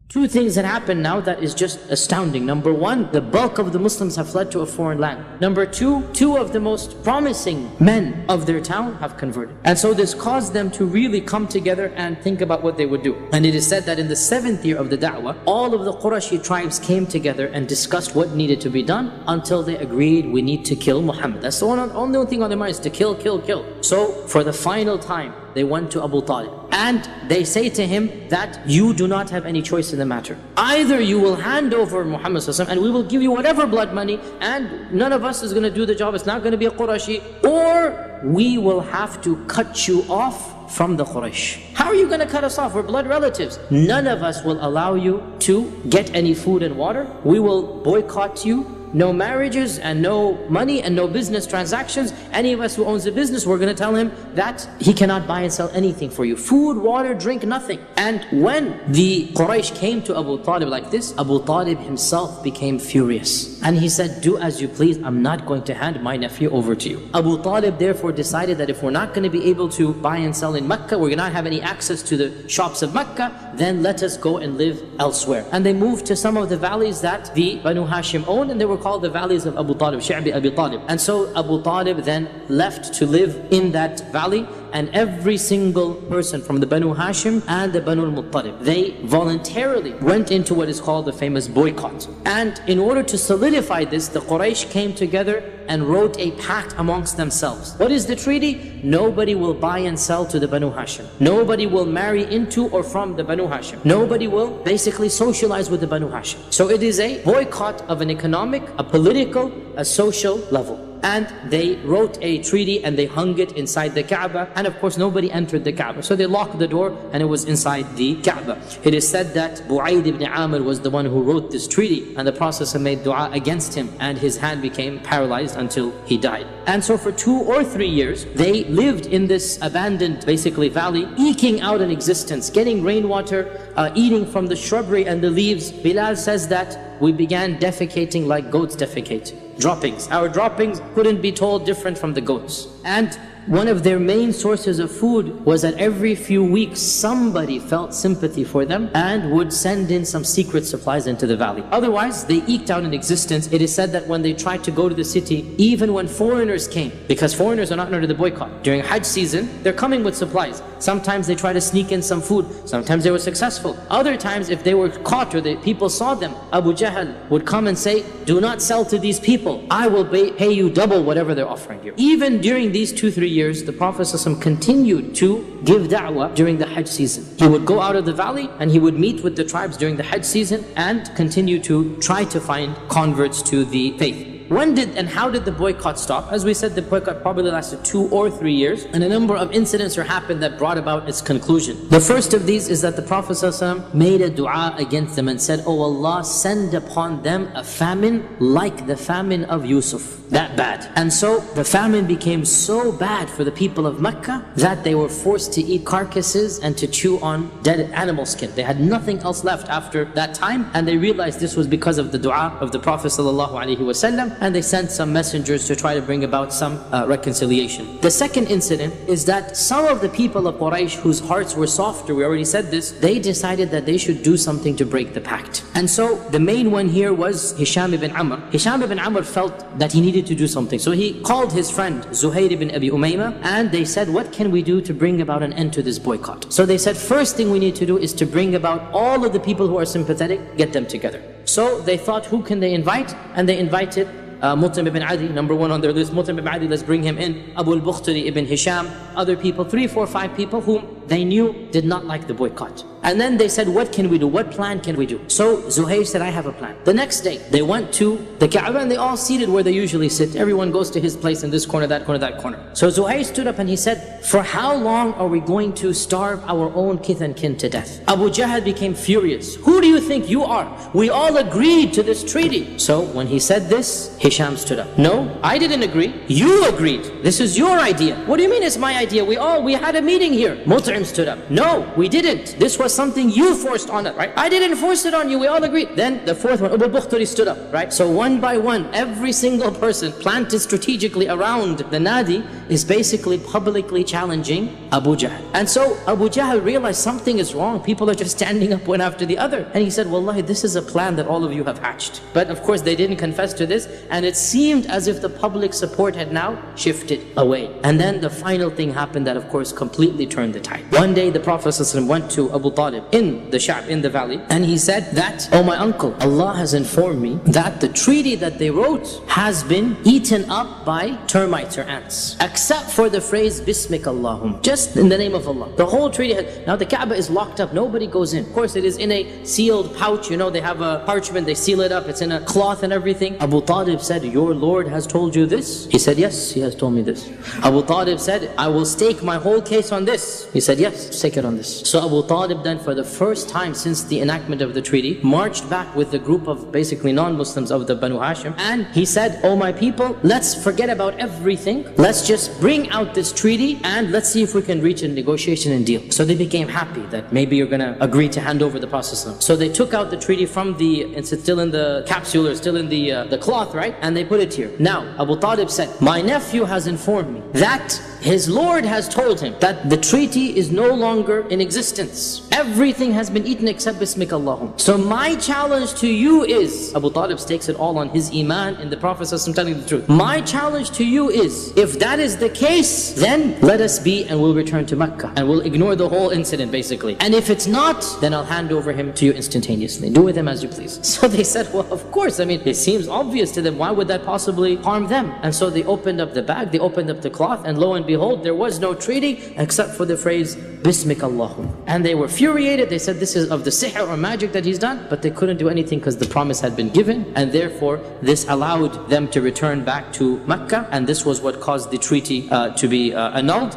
Two things that happen now that is just astounding. Number one, the bulk of the Muslims have fled to a foreign land. Number two, two of the most promising men of their town have converted. And so this caused them to really come together and think about what they would do. And it is said that in the 7th year of the da'wah, all of the Qurashi tribes came together and discussed what needed to be done until they agreed we need to kill Muhammad. That's the only thing on their mind is to kill, kill, kill. So for the final time, they went to Abu Talib and they say to him that you do not have any choice in the matter. Either you will hand over Muhammad and we will give you whatever blood money and none of us is going to do the job, it's not going to be a Qurashi, or we will have to cut you off from the Quraysh. How are you going to cut us off? We're blood relatives. None of us will allow you to get any food and water. We will boycott you. No marriages and no money and no business transactions. Any of us who owns a business, we're going to tell him that he cannot buy and sell anything for you. Food, water, drink, nothing. And when the Quraysh came to Abu Talib like this, Abu Talib himself became furious. And he said, do as you please, I'm not going to hand my nephew over to you. Abu Talib therefore decided that if we're not going to be able to buy and sell in Mecca, we're going to not have any access to the shops of Mecca, then let us go and live elsewhere. And they moved to some of the valleys that the Banu Hashim owned, and they were called the valleys of Abu Talib, Shi'bi Abi Talib. And so Abu Talib then left to live in that valley, and every single person from the Banu Hashim and the Banu al-Muttalib, they voluntarily went into what is called the famous boycott. And in order to solidify this, the Quraysh came together and wrote a pact amongst themselves. What is the treaty? Nobody will buy and sell to the Banu Hashim. Nobody will marry into or from the Banu Hashim. Nobody will basically socialize with the Banu Hashim. So it is a boycott of an economic, a political, a social level. And they wrote a treaty and they hung it inside the Kaaba, and of course nobody entered the Kaaba. So they locked the door and it was inside the Kaaba. It is said that Bu'ayd ibn Amr was the one who wrote this treaty, and the Prophet made dua against him and his hand became paralyzed until he died. And so for 2 or 3 years they lived in this abandoned basically valley, eking out an existence, getting rainwater, eating from the shrubbery and the leaves. Bilal says that we began defecating like goats defecate. Droppings. Our droppings couldn't be told different from the goats. And one of their main sources of food was that every few weeks somebody felt sympathy for them and would send in some secret supplies into the valley. Otherwise, they eked out an existence. It is said that when they tried to go to the city, even when foreigners came, because foreigners are not under the boycott, during Hajj season, they're coming with supplies. Sometimes they try to sneak in some food. Sometimes they were successful. Other times, if they were caught or the people saw them, Abu Jahl would come and say, do not sell to these people. I will pay you double whatever they're offering you. Even during these 2-3 years, the Prophet ﷺ continued to give da'wah during the Hajj season. He would go out of the valley and he would meet with the tribes during the Hajj season and continue to try to find converts to the faith. When did and how did the boycott stop? As we said, the boycott probably lasted 2 or 3 years, and a number of incidents happened that brought about its conclusion. The first of these is that the Prophet ﷺ made a dua against them and said, "Oh Allah, send upon them a famine like the famine of Yusuf." That bad. And so the famine became so bad for the people of Mecca that they were forced to eat carcasses and to chew on dead animal skin. They had nothing else left after that time, and they realized this was because of the dua of the Prophet ﷺ, and they sent some messengers to try to bring about some reconciliation. The second incident is that some of the people of Quraysh whose hearts were softer, we already said this, they decided that they should do something to break the pact. And so the main one here was Hisham ibn Amr. Hisham ibn Amr felt that he needed to do something. So he called his friend Zuhair ibn Abi Umayma, and they said, what can we do to bring about an end to this boycott? So they said, first thing we need to do is to bring about all of the people who are sympathetic, get them together. So they thought, who can they invite? And they invited Mut'im ibn Adi, number 1 on their list. Mut'im ibn Adi, let's bring him in. Abu al-Bukhtari ibn Hisham, other people, 3, 4, 5 people whom they knew did not like the boycott. And then they said, what can we do? What plan can we do? So Zuhair said, I have a plan. The next day, they went to the Kaaba and they all seated where they usually sit. Everyone goes to his place in this corner, that corner, that corner. So Zuhair stood up and he said, for how long are we going to starve our own kith and kin to death? Abu Jahl became furious. Who do you think you are? We all agreed to this treaty. So when he said this, Hisham stood up. No, I didn't agree. You agreed. This is your idea. What do you mean it's my idea? We had a meeting here. Mut'im Mut'im stood up. No, we didn't. This was something you forced on us, right? I didn't force it on you, we all agreed. Then the fourth one, Abu Bakhtari stood up, right? So one by one, every single person planted strategically around the Nadi is basically publicly challenging Abu Jahl. And so Abu Jahl realized something is wrong. People are just standing up one after the other. And he said, Wallahi, this is a plan that all of you have hatched. But of course they didn't confess to this, and it seemed as if the public support had now shifted away. And then the final thing happened that of course completely turned the tide. One day the Prophet ﷺ went to Abu Talib in the Sha'b, in the valley, and he said that, oh my uncle, Allah has informed me that the treaty that they wrote has been eaten up by termites or ants, except for the phrase Bismik Allahum, just in the name of Allah. The whole treaty now the Kaaba is locked up, nobody goes in. Of course it is in a sealed pouch, you know, they have a parchment, they seal it up, it's in a cloth and everything. Abu Talib said, your Lord has told you this? He said, yes, he has told me this. Abu Talib said, I will stake my whole case on this. He said, yes, stake it on this. So Abu Talib then, for the first time since the enactment of the treaty, marched back with a group of basically non-Muslims of the Banu Hashim, and he said, oh my people, let's forget about everything, let's just bring out this treaty and let's see if we can reach a negotiation and deal. So they became happy that maybe you're going to agree to hand over the Prophet. So they took out the treaty from it's still in the capsule or still in the cloth, right? And they put it here. Now Abu Talib said, my nephew has informed me that his Lord has told him that the treaty is no longer in existence. Everything has been eaten except Bismik Allahum. So my challenge to you is, Abu Talib stakes it all on his iman in the Prophet telling the truth. My challenge to you is, if that is the case, then let us be and we'll return to Mecca. And we'll ignore the whole incident basically. And if it's not, then I'll hand over him to you instantaneously. Do with him as you please. So they said, well, of course, I mean, it seems obvious to them. Why would that possibly harm them? And so they opened up the bag, they opened up the cloth, and lo and behold, there was no treaty except for the phrase, Bismik Allahum. And they were infuriated. They said this is of the sihr or magic that he's done, but they couldn't do anything because the promise had been given, and therefore this allowed them to return back to Mecca, and this was what caused the treaty to be annulled.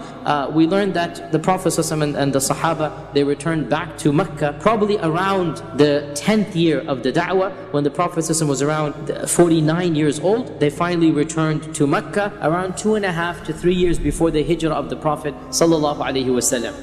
We learned that the Prophet and the Sahaba, they returned back to Mecca probably around the 10th year of the da'wah, when the Prophet was around 49 years old. They finally returned to Mecca around 2.5 to 3 years before the hijrah of the Prophet sallallahu alaihi wasallam.